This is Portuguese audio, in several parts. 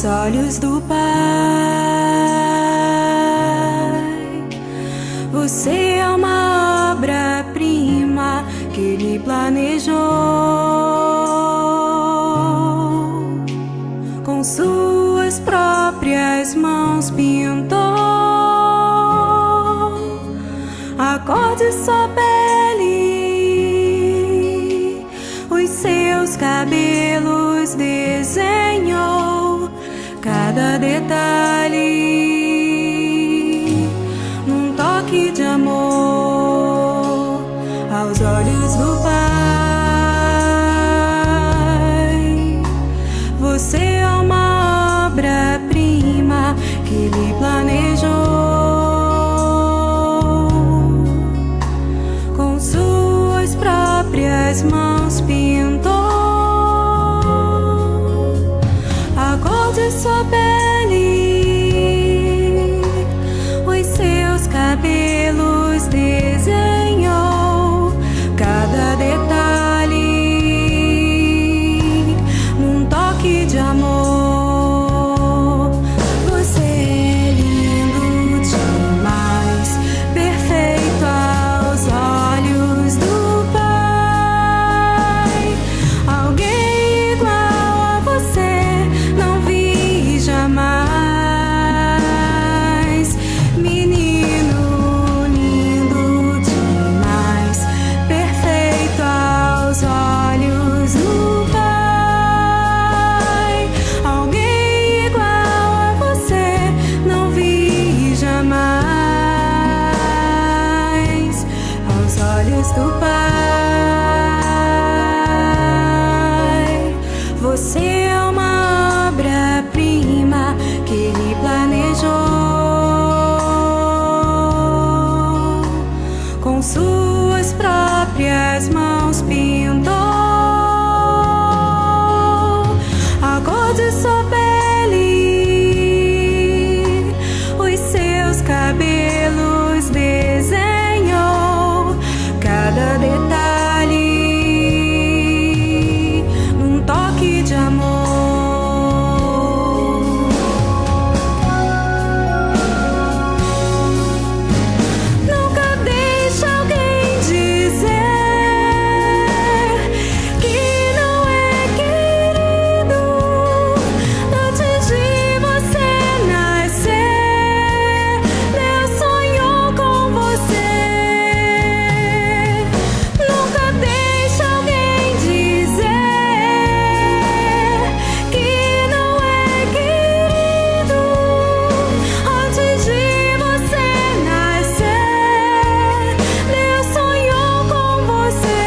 aos olhos do Pai. Você é uma obra-prima que Ele planejou, com suas próprias mãos pintou a cor de sua pele, os seus cabelos desenhou cada detalhe, num toque de amor aos olhos do Pai. Você é uma obra-prima que Ele planejou, com suas próprias mãos pintou a cor de sua pele, os seus cabelos desenhou cada detalhe, num toque de amor. Você é lindo demais, perfeito aos olhos do Pai. Alguém igual a você não vi jamais. Menino lindo demais, perfeito aos olhos do Pai. Alguém igual a você não vi jamais aos olhos do Pai. Você é uma obra-prima que Ele planejou, com suas próprias mãos pintou a cor de sua pele, os seus cabelos desenhou cada detalhe, num toque de amor. Nunca deixe alguém dizer que não é querido antes de você nascer. Deus sonhou com você. Nunca deixe alguém dizer que não é querido antes de você nascer. Deus sonhou com você.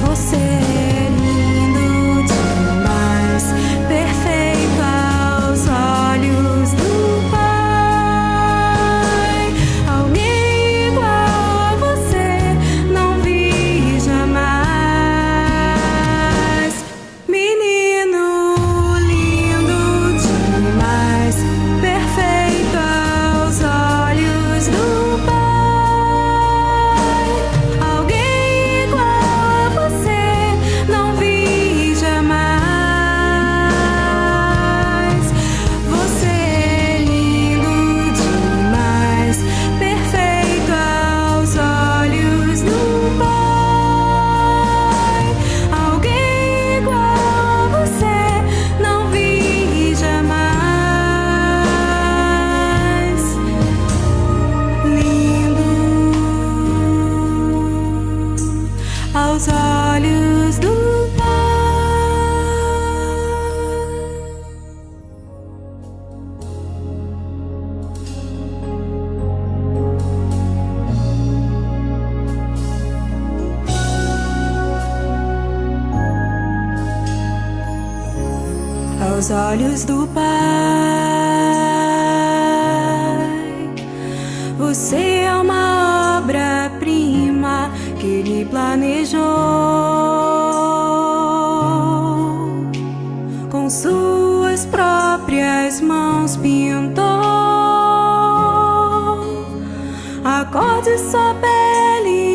Você é lindo demais, perfeito aos olhos do Pai. Alguém igual a você não vi jamais. Menino lindo demais, perfeito aos olhos do Pai. Alguém igual a você não vi jamais. Você é lindo demais, perfeito aos olhos do Pai. Alguém igual a você não vi jamais. Lindo aos olhos do Pai. Aos olhos do Pai, você é uma obra-prima que Ele planejou, com suas próprias mãos pintou a cor de sua pele,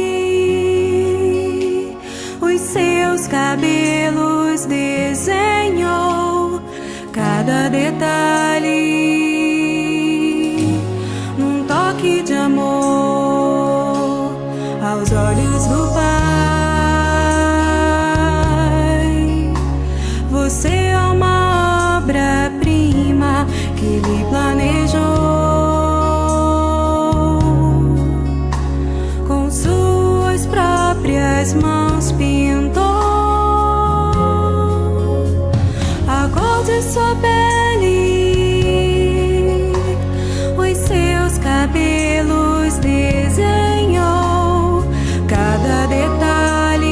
os seus cabelos desenhou cada detalhe, num toque de amor aos olhos do Pai. Você é uma obra-prima que Ele planejou, com suas próprias mãos pintou a cor de sua pele, os seus cabelos desenhou cada detalhe,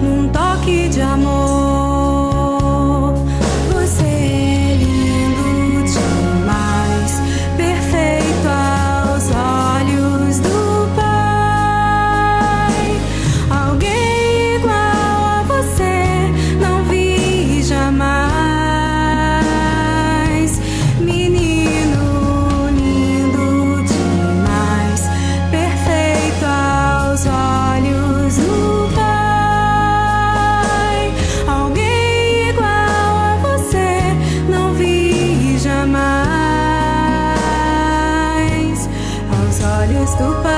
num toque de amor. Você é lindo demais, perfeito aos olhos do Pai. Alguém igual a você não vi jamais. Menino lindo demais, perfeito aos olhos do Pai. Alguém igual a você não vi jamais aos olhos do Pai.